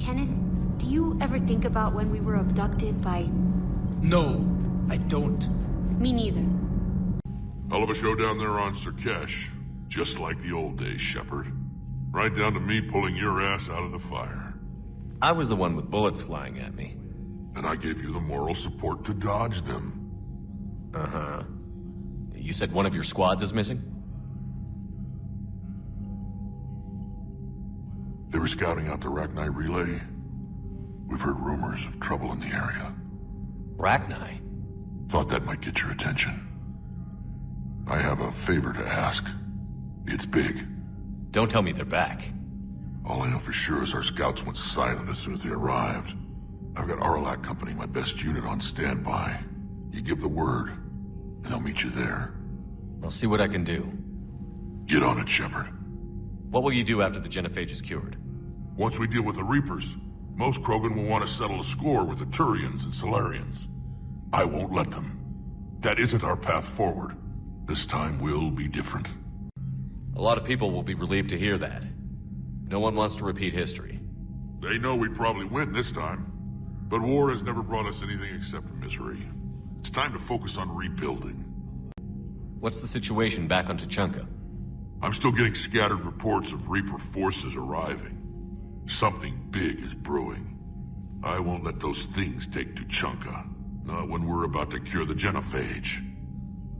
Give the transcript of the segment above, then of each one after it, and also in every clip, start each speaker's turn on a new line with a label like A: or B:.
A: Kenneth, do you ever think about when we were abducted by...
B: No, I don't.
A: Me neither.
C: Hell of a show down there on Sirkesh. Just like the old days, Shepard. Right down to me pulling your ass out of the fire.
D: I was the one with bullets flying at me.
C: And I gave you the moral support to dodge them.
D: Uh-huh. You said one of your squads is missing?
C: They were scouting out the rachni relay. We've heard rumors of trouble in the area.
D: Rachni?
C: Thought that might get your attention. I have a favor to ask. It's big.
D: Don't tell me they're back.
C: All I know for sure is our scouts went silent as soon as they arrived. I've got Aralac Company, my best unit, on standby. You give the word, and they'll meet you there.
D: I'll see what I can do.
C: Get on it, Shepard.
D: What will you do after the genophage is cured?
C: Once we deal with the Reapers, most Krogan will want to settle a score with the Turians and Solarians. I won't let them. That isn't our path forward. This time will be different.
D: A lot of people will be relieved to hear that. No one wants to repeat history.
C: They know we probably win this time. But war has never brought us anything except misery. It's time to focus on rebuilding.
D: What's the situation back on Tuchanka?
C: I'm still getting scattered reports of Reaper forces arriving. Something big is brewing. I won't let those things take Tuchanka. Not when we're about to cure the genophage.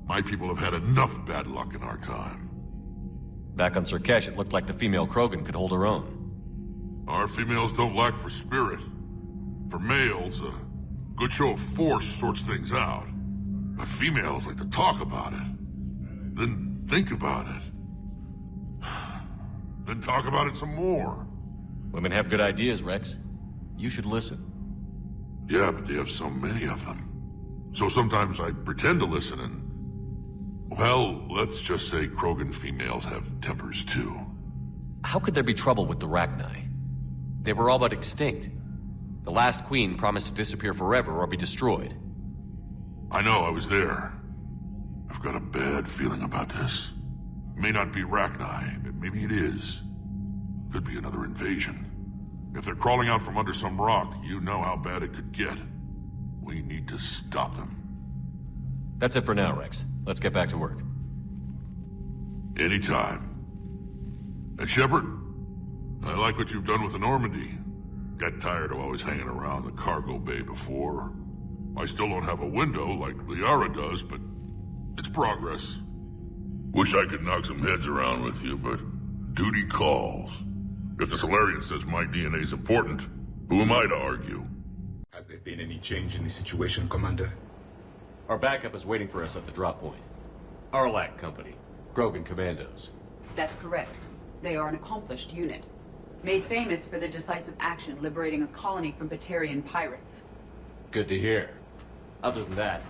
C: My people have had enough bad luck in our time.
D: Back on Sirkesh, it looked like the female Krogan could hold her own.
C: Our females don't lack for spirit. For males, a good show of force sorts things out. But females like to talk about it. Then think about it. Then talk about it some more.
D: Women have good ideas, Rex. You should listen.
C: Yeah, but they have so many of them. So sometimes I pretend to listen and... Well, let's just say Krogan females have tempers too.
D: How could there be trouble with the rachni? They were all but extinct. The last queen promised to disappear forever or be destroyed.
C: I know, I was there. I've got a bad feeling about this. It may not be rachni, but maybe it is. Could be another invasion. If they're crawling out from under some rock, you know how bad it could get. We need to stop them.
D: That's it for now, Rex. Let's get back to work.
C: Anytime. And Shepard, I like what you've done with the Normandy. Got tired of always hanging around the cargo bay before. I still don't have a window like Liara does, but it's progress. Wish I could knock some heads around with you, but duty calls. If the Solarian says my DNA's important, who am I to argue?
E: Has there been any change in the situation, Commander?
D: Our backup is waiting for us at the drop point. Aralac Company, Krogan Commandos.
F: That's correct. They are an accomplished unit. Made famous for their decisive action liberating a colony from Batarian pirates.
D: Good to hear. Other than that,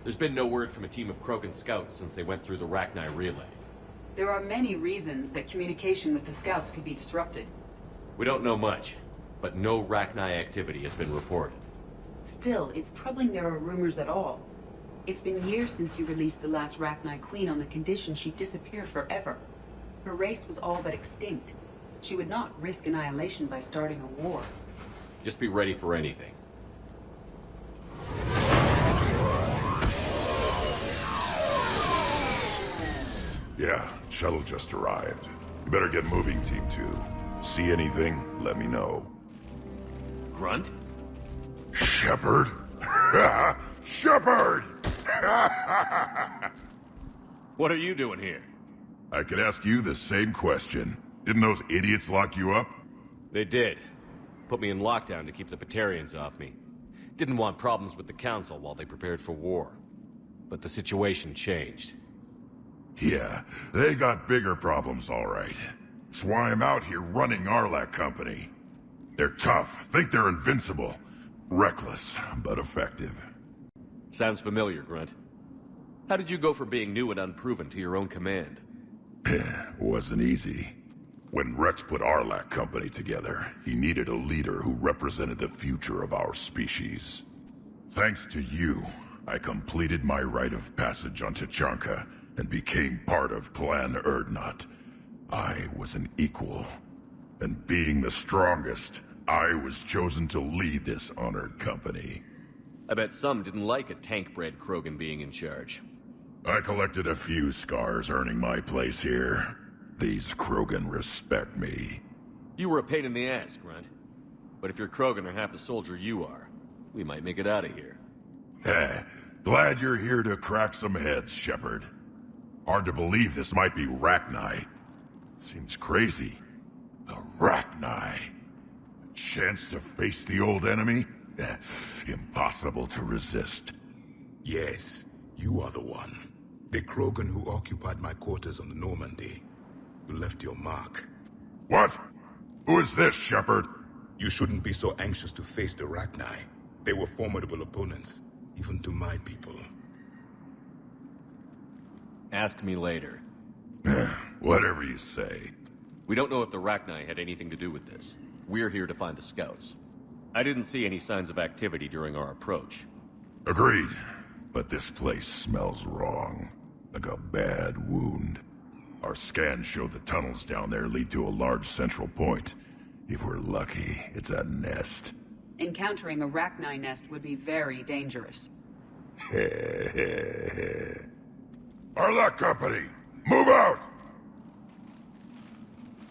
D: there's been no word from a team of Krogan scouts since they went through the rachni relay.
F: There are many reasons that communication with the scouts could be disrupted.
D: We don't know much, but no rachni activity has been reported.
F: Still, it's troubling there are rumors at all. It's been years since you released the last rachni queen on the condition she'd disappear forever. Her race was all but extinct. She would not risk annihilation by starting a war.
D: Just be ready for anything.
G: Yeah, shuttle just arrived. You better get moving, Team 2. See anything, let me know.
D: Grunt?
G: Shepard? Shepard!
D: What are you doing here?
G: I could ask you the same question. Didn't those idiots lock you up?
D: They did. Put me in lockdown to keep the Batarians off me. Didn't want problems with the Council while they prepared for war. But the situation changed.
G: Yeah, they got bigger problems, all right. That's why I'm out here running Aralac Company. They're tough, think they're invincible. Reckless, but effective.
D: Sounds familiar, Grunt. How did you go from being new and unproven to your own command?
G: Wasn't easy. When Rex put Aralac Company together, he needed a leader who represented the future of our species. Thanks to you, I completed my rite of passage on Tuchanka and became part of Clan Urdnot. I was an equal, and being the strongest I was chosen to lead this honored company.
D: I bet some didn't like a tank-bred Krogan being in charge.
G: I collected a few scars earning my place here. These Krogan respect me.
D: You were a pain in the ass, Grunt. But if your Krogan are half the soldier you are, we might make it out of here.
G: Glad you're here to crack some heads, Shepard. Hard to believe this might be Rachni. Seems crazy. The Rachni. A chance to face the old enemy? Impossible to resist.
E: Yes, you are the one. The Krogan who occupied my quarters on the Normandy. You left your mark.
G: What? Who is this, Shepard?
E: You shouldn't be so anxious to face the Rachni. They were formidable opponents, even to my people.
D: Ask me later.
G: Whatever you say.
D: We don't know if the Rachni had anything to do with this. We're here to find the scouts. I didn't see any signs of activity during our approach.
G: Agreed. But this place smells wrong. Like a bad wound. Our scans show the tunnels down there lead to a large central point. If we're lucky, it's a nest.
F: Encountering a rachni nest would be very dangerous.
G: Arlak Company, move out!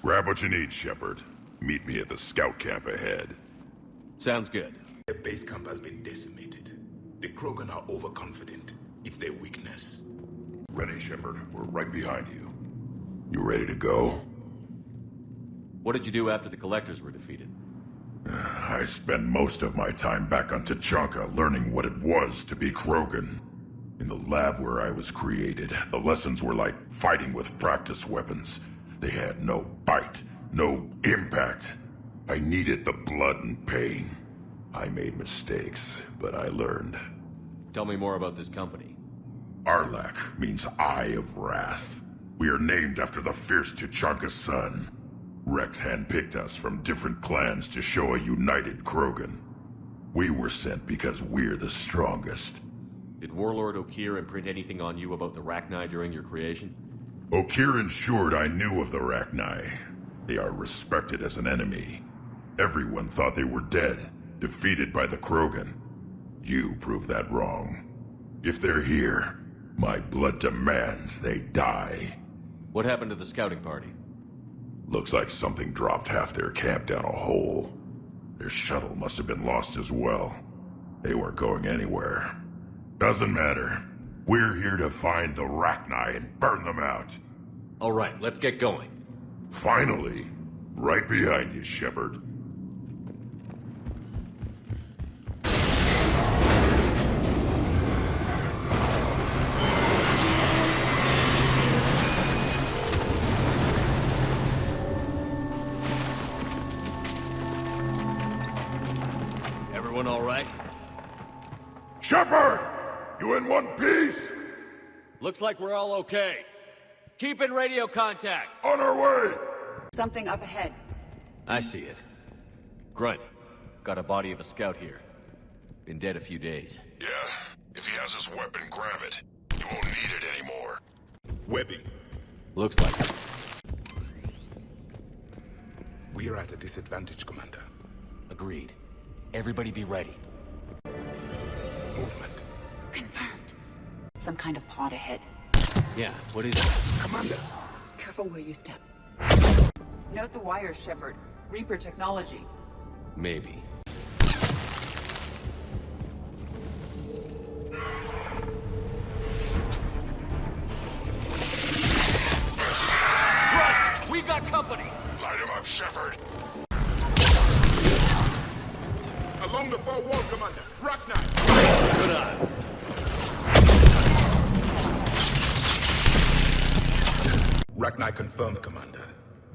G: Grab what you need, Shepard. Meet me at the scout camp ahead.
D: Sounds good.
E: The base camp has been decimated. The Krogan are overconfident. It's their weakness.
G: Ready, Shepard. We're right behind you. You ready to go?
D: What did you do after the Collectors were defeated?
G: I spent most of my time back on Tachanka learning what it was to be Krogan. In the lab where I was created, the lessons were like fighting with practiced weapons. They had no bite, no impact. I needed the blood and pain. I made mistakes, but I learned.
D: Tell me more about this company.
G: Arlak means Eye of Wrath. We are named after the fierce Tachanka son. Rex handpicked us from different clans to show a united Krogan. We were sent because we're the strongest.
D: Did Warlord Okir imprint anything on you about the Rachni during your creation?
G: Okir ensured I knew of the Rachni. They are respected as an enemy. Everyone thought they were dead, defeated by the Krogan. You proved that wrong. If they're here, my blood demands they die.
D: What happened to the scouting party?
G: Looks like something dropped half their camp down a hole. Their shuttle must have been lost as well. They weren't going anywhere. Doesn't matter. We're here to find the Rachni and burn them out.
D: All right, let's get going.
G: Finally. Right behind you, Shepard.
D: Everyone all right?
G: Shepard! You in one piece?
D: Looks like we're all okay. Keep in radio contact.
G: On our way!
F: Something up ahead.
D: I see it. Grunt, got a body of a scout here. Been dead a few days.
G: Yeah. If he has his weapon, grab it. You won't need it anymore.
E: Webbing.
D: Looks like it.
E: We are at a disadvantage, Commander.
D: Agreed. Everybody be ready.
E: Movement.
F: Confirmed. Some kind of pod ahead.
D: Yeah, what is it?
E: Commander!
F: Careful where you step. Note the wires, Shepard. Reaper technology.
D: Maybe. Run! We got company!
G: Light him up, Shepard.
E: Along the far wall, Commander! Rachni!
D: Good eye.
E: Rachni confirmed, Commander.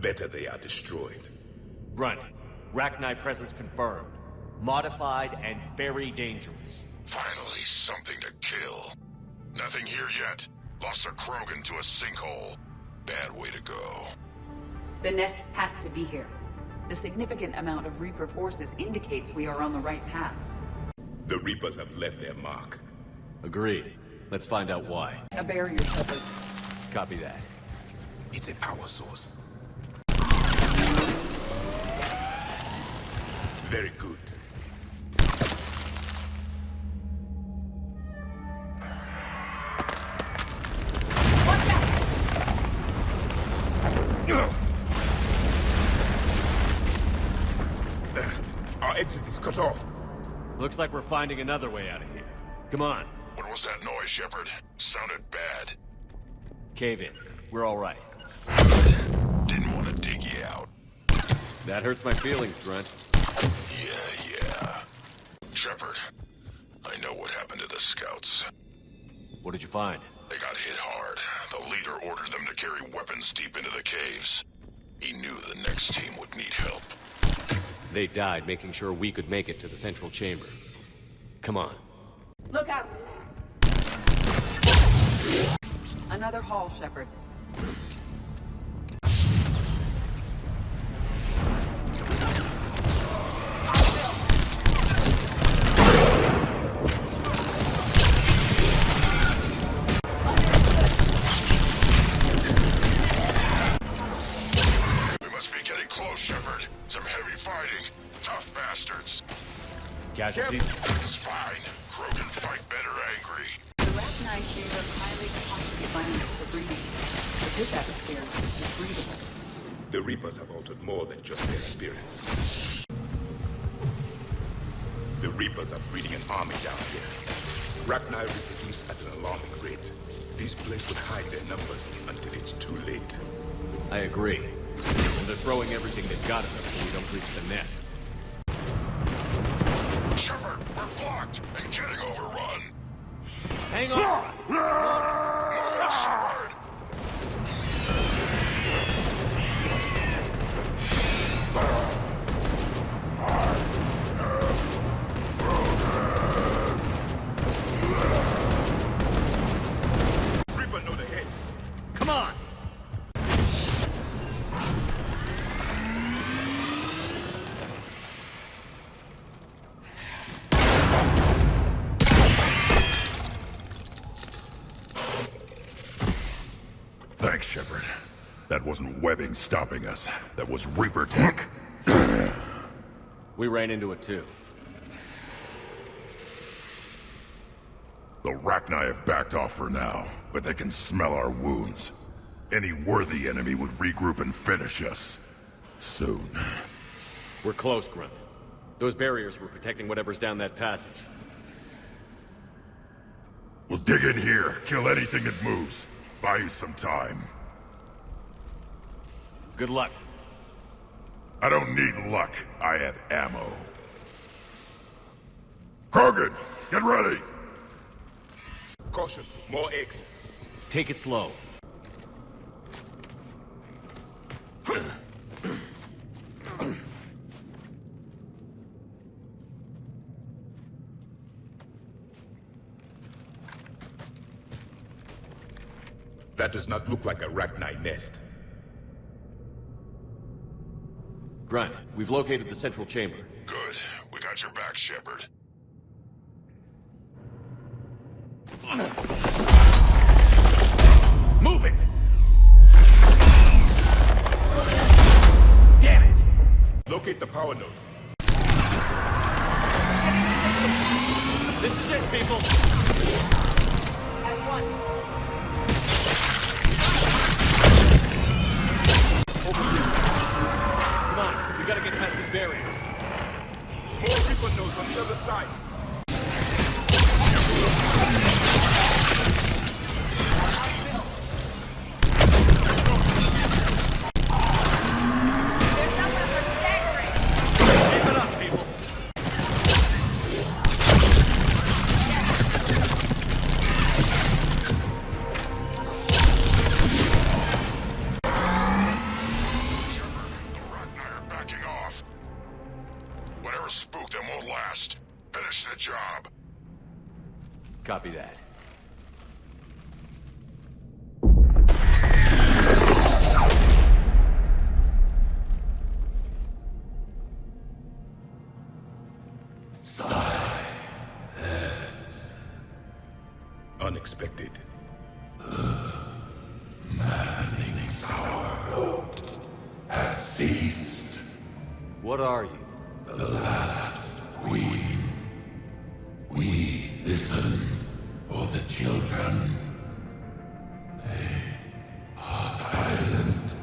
E: Better they are destroyed.
D: Grunt, Rachni presence confirmed. Modified and very dangerous.
G: Finally, something to kill. Nothing here yet. Lost a Krogan to a sinkhole. Bad way to go.
F: The nest has to be here. The significant amount of Reaper forces indicates we are on the right path.
E: The Reapers have left their mark.
D: Agreed. Let's find out why.
F: A barrier, Shepard.
D: Copy that.
E: It's a power source. Very good. Our exit is cut off.
D: Looks like we're finding another way out of here. Come on.
C: What was that noise, Shepard? Sounded bad.
D: Cave in. We're all right.
C: Didn't want to dig you out.
D: That hurts my feelings, Grunt.
C: Yeah. Shepard, I know what happened to the scouts.
D: What did you find?
C: They got hit hard. The leader ordered them to carry weapons deep into the caves. He knew the next team would need help.
D: They died making sure we could make it to the central chamber. Come on.
F: Look out! Another hall, Shepard.
C: We must be getting close, Shepard. Some heavy fighting. Tough bastards.
D: Casualties?
C: It's fine. Krogan fight better angry.
F: The rachni share a highly toxic environment for breeding. But this atmosphere is breathable.
E: The Reapers have altered more than just their appearance. The Reapers are breeding an army down here. Rachni reproduce at an alarming rate. This place would hide their numbers until it's too late.
D: I agree. And they're throwing everything they've got at us so we don't breach the net.
C: Shepard, we're blocked and getting overrun.
D: Hang on!
C: Move it, Shepard!
E: Reaper know the head.
D: Come on!
G: Thanks, Shepard. That wasn't webbing stopping us. That was Reaper tech.
D: We ran into it too.
G: The Rachni have backed off for now, but they can smell our wounds. Any worthy enemy would regroup and finish us. Soon.
D: We're close, Grunt. Those barriers were protecting whatever's down that passage.
G: We'll dig in here, kill anything that moves. Buy you some time.
D: Good luck.
G: I don't need luck. I have ammo. Krogan, get ready!
E: Caution, more eggs.
D: Take it slow.
E: That does not look like a Rachni nest.
D: Grunt, we've located the central chamber.
C: Good. We got your back, Shepard.
D: Move it! Damn it!
E: Locate the power node.
D: This is it, people!
F: At one.
D: Come on, we gotta get past these barriers.
E: More Reaper nodes on the other side.
D: Keep it up, people!
C: Whatever spooked them won't last. Finish the job.
D: Copy that.
E: Unexpected.
G: Ceased.
D: What are you?
G: The last queen. We listen for the children. They are silent.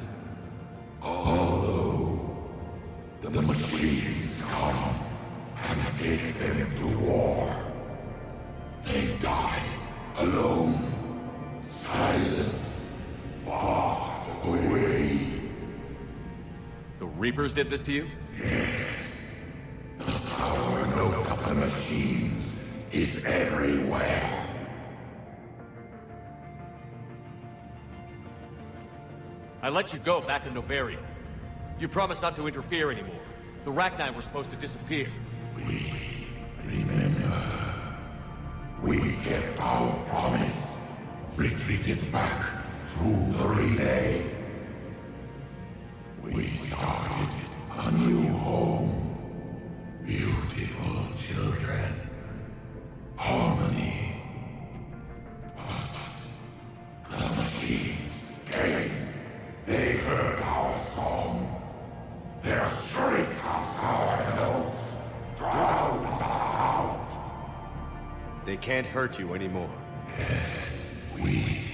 G: Although the machines come and take them to war, they die alone, silent, far away.
D: The Reapers did this to you?
G: The sour note of the machines is everywhere.
D: I let you go back in Novaria. You promised not to interfere anymore. The rachni were supposed to disappear.
G: We remember. We kept our promise. Retreated back through the relay. We started a new home. Beautiful children. Harmony. But the machines came. They heard our song. Their shriek of sour notes drowned us out.
D: They can't hurt you anymore.
G: Yes, we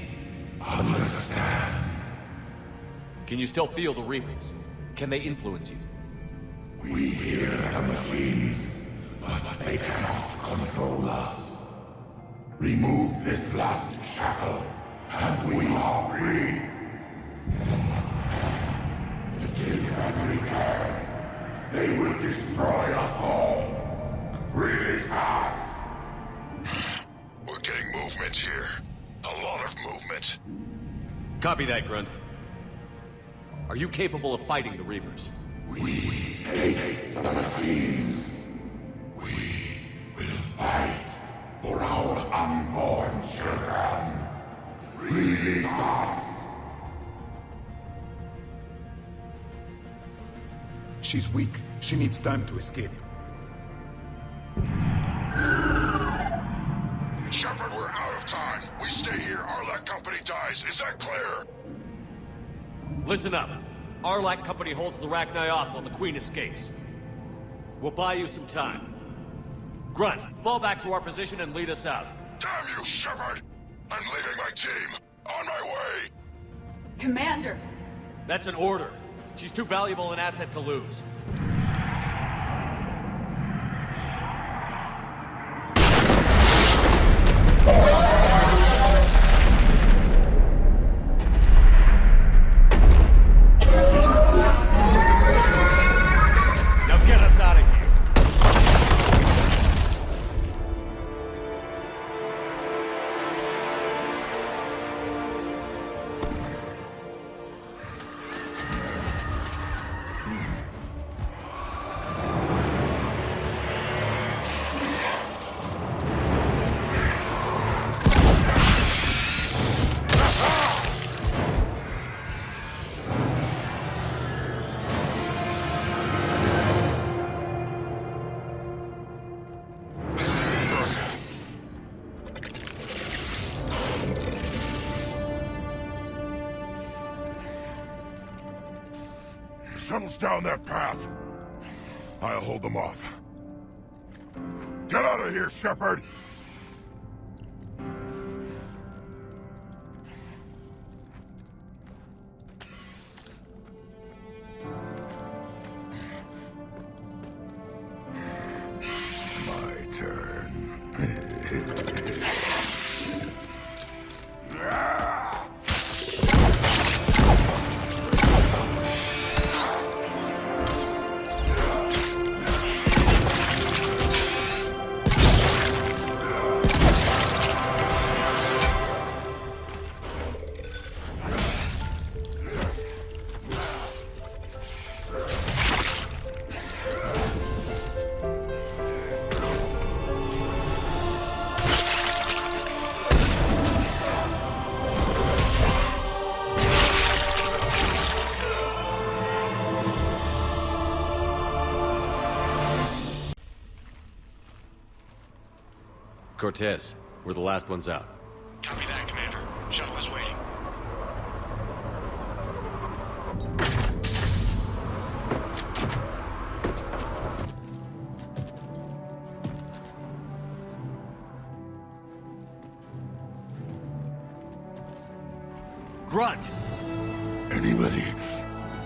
G: understand.
D: Can you still feel the Reapers? Can they influence you?
G: We hear the machines, but they cannot control us. Remove this last shackle, and we are free. The children return. They will destroy us all. Release us.
C: We're getting movement here. A lot of movement.
D: Copy that, Grunt. Are you capable of fighting the Reapers?
G: We hate the machines. We will fight for our unborn children. Release us.
H: She's weak. She needs time to escape.
C: Shepard, we're out of time. We stay here, Arlac Company dies. Is that clear?
D: Listen up. Arlac Company holds the rachni off while the Queen escapes. We'll buy you some time. Grunt, fall back to our position and lead us out.
C: Damn you, Shepard! I'm leaving my team. On my way!
F: Commander!
D: That's an order. She's too valuable an asset to lose. Now get us out of here.
C: Shuttle's down that path. I'll hold them off. Get out of here, Shepard! My turn.
D: Cortez, we're the last ones out.
I: Copy that, Commander. Shuttle is waiting.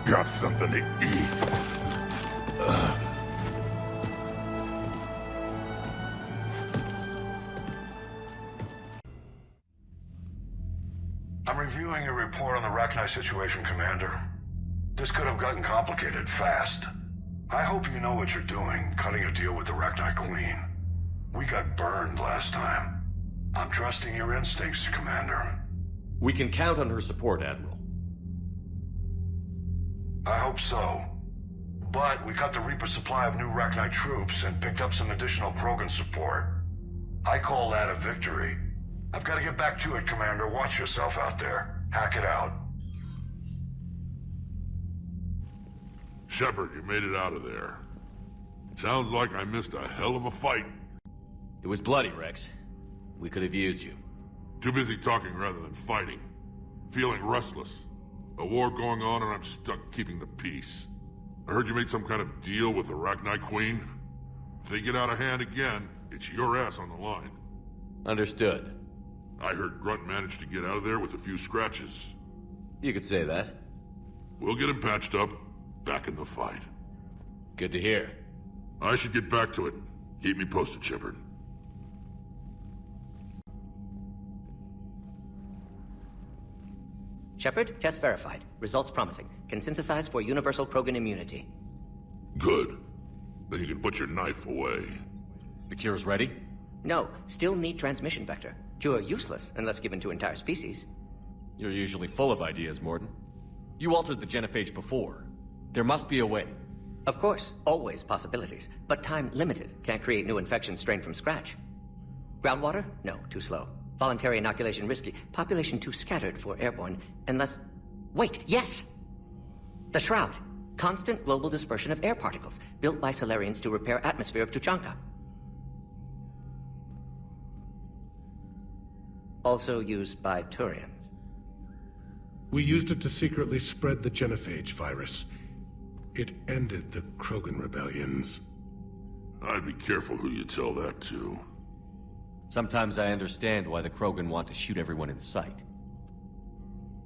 G: Got something to eat.
J: I'm reviewing your report on the rachni situation, Commander. This could have gotten complicated fast. I hope you know what you're doing, cutting a deal with the rachni Queen. We got burned last time. I'm trusting your instincts, Commander.
D: We can count on her support, Admiral.
J: I hope so. But we cut the Reaper supply of new rachni troops and picked up some additional Krogan support. I call that a victory. I've got to get back to it, Commander. Watch yourself out there. Hack it out.
C: Shepard, you made it out of there. Sounds like I missed a hell of a fight.
D: It was bloody, Rex. We could have used you.
C: Too busy talking rather than fighting. Feeling restless. A war going on and I'm stuck keeping the peace. I heard you made some kind of deal with the rachni Queen. If they get out of hand again, it's your ass on the line.
D: Understood.
C: I heard Grunt managed to get out of there with a few scratches.
D: You could say that.
C: We'll get him patched up, back in the fight.
D: Good to hear.
C: I should get back to it. Keep me posted, Shepard.
K: Shepard, test verified. Results promising. Can synthesize for universal Krogan immunity.
C: Good. Then you can put your knife away.
D: The cure's ready?
K: No, still need transmission vector. Cure useless unless given to entire species.
D: You're usually full of ideas, Morden. You altered the genophage before. There must be a way.
K: Of course, always possibilities, but time limited. Can't create new infections strained from scratch. Groundwater? No, too slow. Voluntary inoculation risky. Population too scattered for airborne, unless... Wait, yes! The Shroud. Constant global dispersion of air particles, built by Solarians to repair atmosphere of Tuchanka. Also used by Turians.
H: We used it to secretly spread the genophage virus. It ended the Krogan rebellions.
C: I'd be careful who you tell that to.
D: Sometimes I understand why the Krogan want to shoot everyone in sight.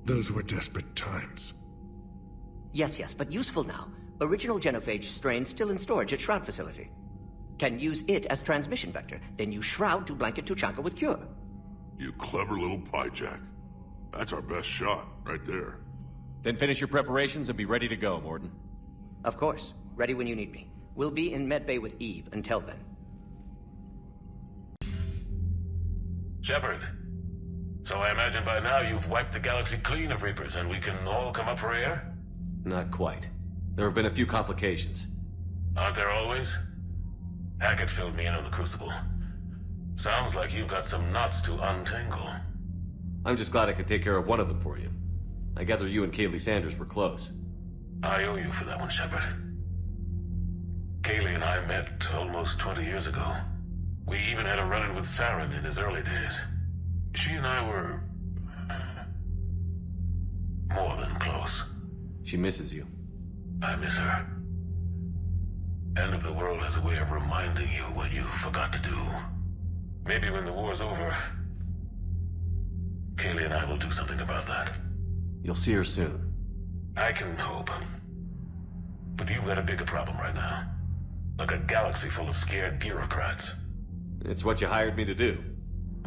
H: Those were desperate times.
K: Yes, but useful now. Original genophage strain still in storage at Shroud facility. Can use it as transmission vector, then use Shroud to blanket Tuchanka with cure.
C: You clever little pyjack. That's our best shot, right there.
D: Then finish your preparations and be ready to go, Morden.
K: Of course. Ready when you need me. We'll be in medbay with Eve until then.
L: Shepard. So I imagine by now you've wiped the galaxy clean of Reapers and we can all come up for air?
D: Not quite. There have been a few complications.
L: Aren't there always? Hackett filled me in on the Crucible. Sounds like you've got some knots to untangle.
D: I'm just glad I could take care of one of them for you. I gather you and Kaylee Sanders were close.
L: I owe you for that one, Shepard. Kaylee and I met almost 20 years ago. We even had a run-in with Saren in his early days. She and I were... more than close.
D: She misses you.
L: I miss her. End of the world has a way of reminding you what you forgot to do. Maybe when the war's over, Kaylee and I will do something about that.
D: You'll see her soon.
L: I can hope. But you've got a bigger problem right now. Like a galaxy full of scared bureaucrats.
D: It's what you hired me to do.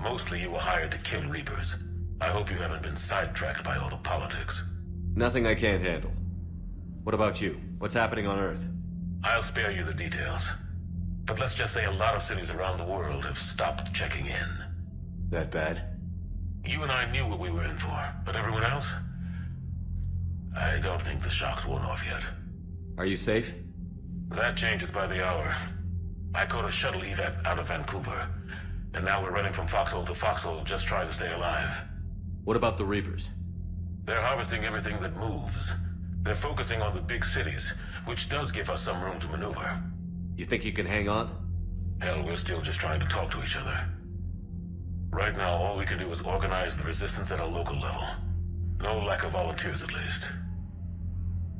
L: Mostly you were hired to kill Reapers. I hope you haven't been sidetracked by all the politics.
D: Nothing I can't handle. What about you? What's happening on Earth?
L: I'll spare you the details. But let's just say a lot of cities around the world have stopped checking in.
D: That bad?
L: You and I knew what we were in for, but everyone else? I don't think the shock's worn off yet.
D: Are you safe?
L: That changes by the hour. I caught a shuttle evac out of Vancouver, and now we're running from foxhole to foxhole just trying to stay alive.
D: What about the Reapers?
L: They're harvesting everything that moves. They're focusing on the big cities, which does give us some room to maneuver.
D: You think you can hang on?
L: Hell, we're still just trying to talk to each other. Right now, all we can do is organize the resistance at a local level. No lack of volunteers, at least.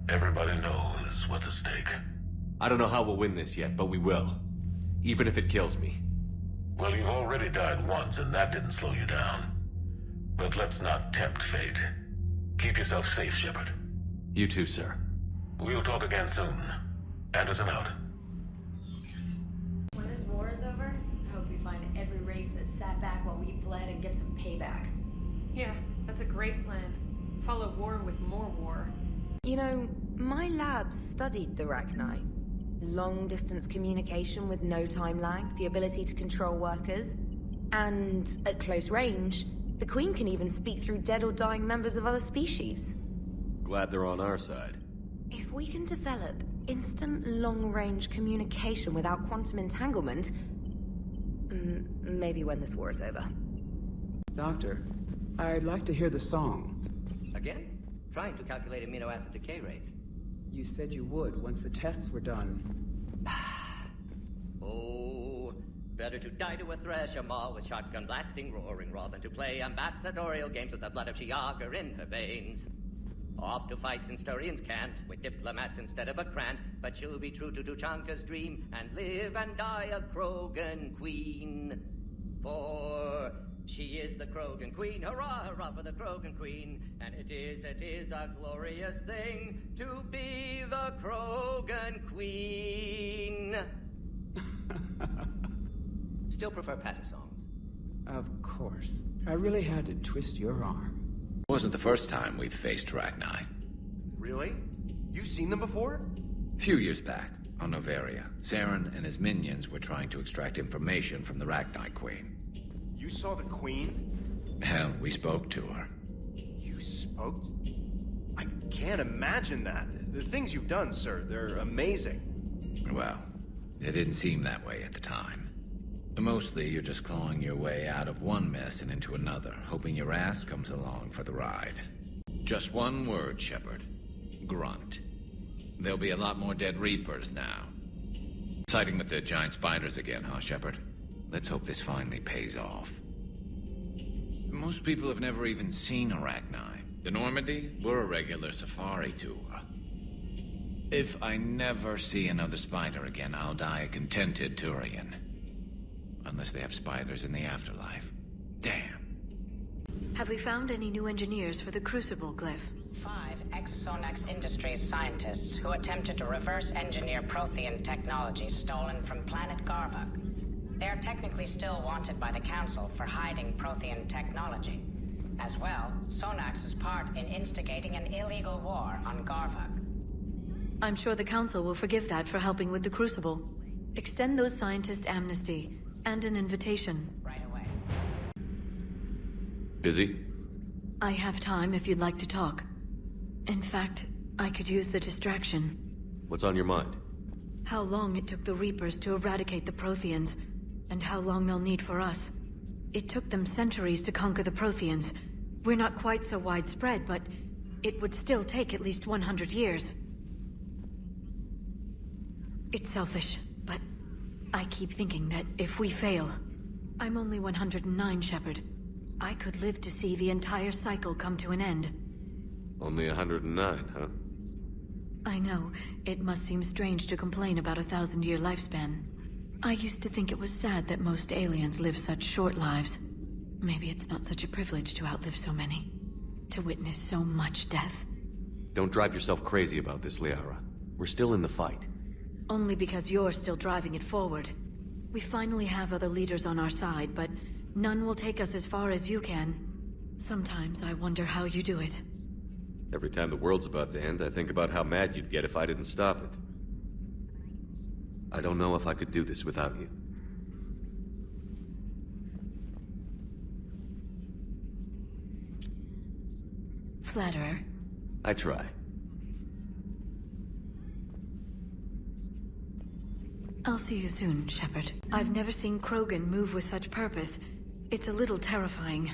L: Everybody knows what's at stake.
D: I don't know how we'll win this yet, but we will. Even if it kills me.
L: Well, you've already died once, and that didn't slow you down. But let's not tempt fate. Keep yourself safe, Shepard.
D: You too, sir.
L: We'll talk again soon. Anderson out.
M: When this war is over, I hope we find every race that sat back while we bled and get some payback.
N: Yeah, that's a great plan. Follow war with more war.
O: You know, my lab studied the rachni. Long-distance communication with no time lag, the ability to control workers, and at close range, the Queen can even speak through dead or dying members of other species.
D: Glad they're on our side.
O: If we can develop instant long-range communication without quantum entanglement, maybe when this war is over.
P: Doctor, I'd like to hear the song.
K: Again? Trying to calculate amino acid decay rates.
P: You said you would once the tests were done.
K: Oh, better to die to a thresher maw with shotgun blasting roaring raw than to play ambassadorial games with the blood of Shiagar in her veins. Off to fight since Turians can't, with diplomats instead of a Krant, but she'll be true to Tuchanka's dream and live and die a Krogan queen. For she is the Krogan queen, hurrah, hurrah for the Krogan queen, and it is a glorious thing to be the Krogan queen. Still prefer patter songs.
P: Of course. I really had to twist your arm.
Q: It wasn't the first time we've faced rachni.
R: Really? You've seen them before?
Q: A few years back, on Novaria, Saren and his minions were trying to extract information from the rachni queen.
R: You saw the queen?
Q: Hell, we spoke to her.
R: You spoke? I can't imagine that. The things you've done, sir, they're amazing.
Q: Well, it didn't seem that way at the time. Mostly, you're just clawing your way out of one mess and into another, hoping your ass comes along for the ride. Just one word, Shepard. Grunt. There'll be a lot more dead Reapers now. Siding with the giant spiders again, huh, Shepard? Let's hope this finally pays off. Most people have never even seen a rachni. The Normandy, we're a regular safari tour. If I never see another spider again, I'll die a contented Turian. Unless they have spiders in the afterlife. Damn.
A: Have we found any new engineers for the Crucible glyph?
S: 5 ex-Sonax Industries scientists who attempted to reverse engineer Prothean technology stolen from planet Garvuk. They are technically still wanted by the Council for hiding Prothean technology. As well, Sonax's part in instigating an illegal war on Garvuk.
A: I'm sure the Council will forgive that for helping with the Crucible. Extend those scientists amnesty and an invitation.
S: Right away.
D: Busy?
A: I have time if you'd like to talk. In fact, I could use the distraction.
D: What's on your mind?
A: How long it took the Reapers to eradicate the Protheans, and how long they'll need for us. It took them centuries to conquer the Protheans. We're not quite so widespread, but it would still take at least 100 years. It's selfish, but I keep thinking that if we fail... I'm only 109, Shepard. I could live to see the entire cycle come to an end.
D: Only 109, huh?
A: I know. It must seem strange to complain about a 1,000-year lifespan. I used to think it was sad that most aliens live such short lives. Maybe it's not such a privilege to outlive so many. To witness so much death.
D: Don't drive yourself crazy about this, Liara. We're still in the fight.
A: Only because you're still driving it forward. We finally have other leaders on our side, but none will take us as far as you can. Sometimes I wonder how you do it.
D: Every time the world's about to end, I think about how mad you'd get if I didn't stop it. I don't know if I could do this without you.
A: Flatterer.
D: I try.
A: I'll see you soon, Shepard. I've never seen Krogan move with such purpose. It's a little terrifying.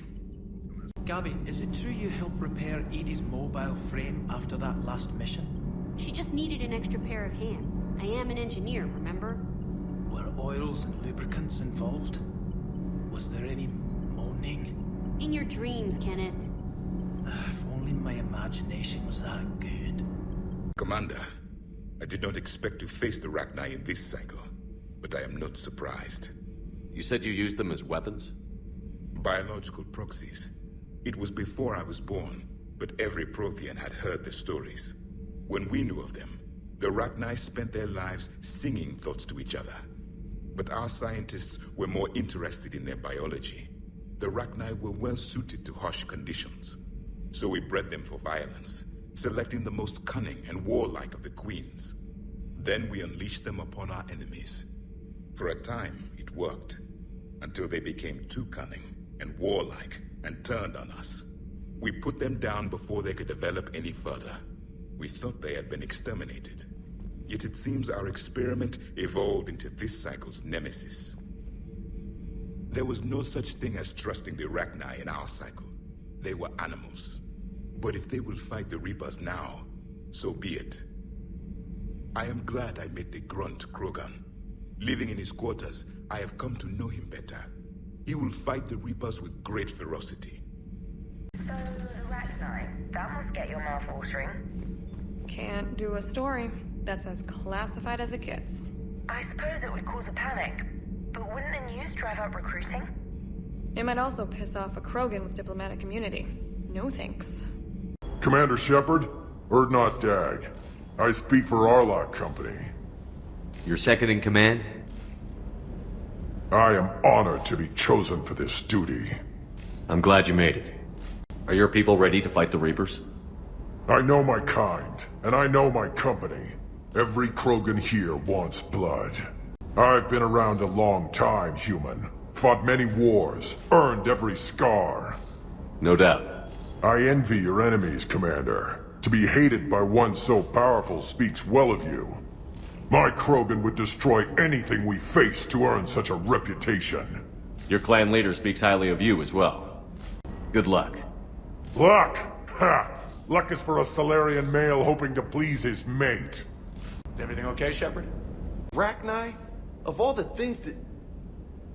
B: Gabby, is it true you helped repair Edie's mobile frame after that last mission?
T: She just needed an extra pair of hands. I am an engineer, remember?
B: Were oils and lubricants involved? Was there any moaning?
T: In your dreams, Kenneth.
B: If only my imagination was that good.
E: Commander, I did not expect to face the rachni in this cycle, but I am not surprised.
D: You said you used them as weapons?
E: Biological proxies. It was before I was born, but every Prothean had heard the stories. When we knew of them, The rachni spent their lives singing thoughts to each other. But our scientists were more interested in their biology. The rachni were well suited to harsh conditions. So we bred them for violence, selecting the most cunning and warlike of the queens. Then we unleashed them upon our enemies. For a time, it worked, until they became too cunning and warlike and turned on us. We put them down before they could develop any further. We thought they had been exterminated. Yet it seems our experiment evolved into this cycle's nemesis. There was no such thing as trusting the rachni in our cycle. They were animals. But if they will fight the Reapers now, so be it. I am glad I met the grunt Krogan. Living in his quarters, I have come to know him better. He will fight the Reapers with great ferocity.
O: So, rachni, that must get your mouth watering.
N: Can't do a story. That's as classified as it gets.
O: I suppose it would cause a panic, but wouldn't the news drive up recruiting?
N: It might also piss off a Krogan with diplomatic immunity. No thanks.
C: Commander Shepard, Erdnot Dag. I speak for Arlock Company.
D: You're second in command?
C: I am honored to be chosen for this duty.
D: I'm glad you made it. Are your people ready to fight the Reapers?
C: I know my kind, and I know my company. Every Krogan here wants blood. I've been around a long time, human. Fought many wars, earned every scar.
D: No doubt.
C: I envy your enemies, Commander. To be hated by one so powerful speaks well of you. My Krogan would destroy anything we face to earn such a reputation.
D: Your clan leader speaks highly of you as well. Good luck.
C: Luck? Ha! Luck is for a Solarian male hoping to please his mate.
R: Is everything okay, Shepard? Rachni? Of all the things that...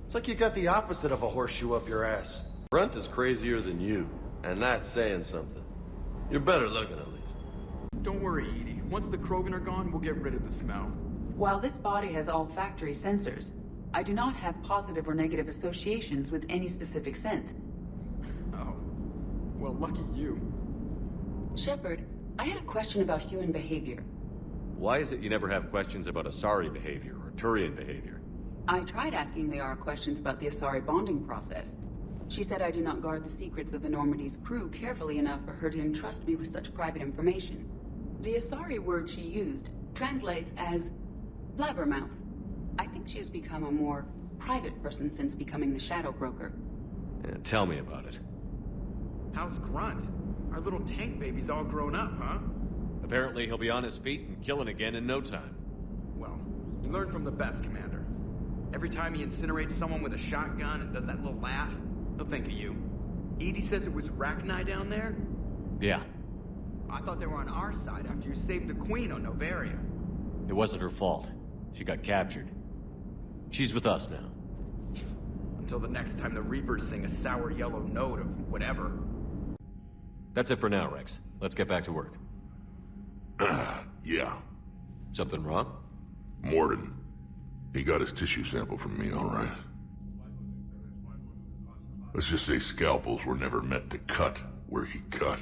R: It's like you got the opposite of a horseshoe up your ass.
U: Grunt is crazier than you, and that's saying something. You're better looking, at least.
V: Don't worry, Edie. Once the Krogan are gone, we'll get rid of the smell.
F: While this body has olfactory sensors, I do not have positive or negative associations with any specific scent.
V: Oh. Well, lucky you.
F: Shepard, I had a question about human behavior.
D: Why is it you never have questions about Asari behavior or Turian behavior?
F: I tried asking Liara questions about the Asari bonding process. She said I do not guard the secrets of the Normandy's crew carefully enough for her to entrust me with such private information. The Asari word she used translates as blabbermouth. I think she has become a more private person since becoming the Shadow Broker.
D: Yeah, tell me about it.
V: How's Grunt? Our little tank baby's all grown up, huh?
D: Apparently he'll be on his feet and killing again in no time.
V: Well, he learned from the best, Commander. Every time he incinerates someone with a shotgun and does that little laugh, he'll think of you. Edie says it was rachni down there?
D: Yeah.
V: I thought they were on our side after you saved the Queen on Novaria.
D: It wasn't her fault. She got captured. She's with us now.
V: Until the next time the Reapers sing a sour yellow note of whatever.
D: That's it for now, Rex. Let's get back to work.
C: Yeah.
D: Something wrong?
C: Morden. He got his tissue sample from me, all right. Let's just say scalpels were never meant to cut where he cut.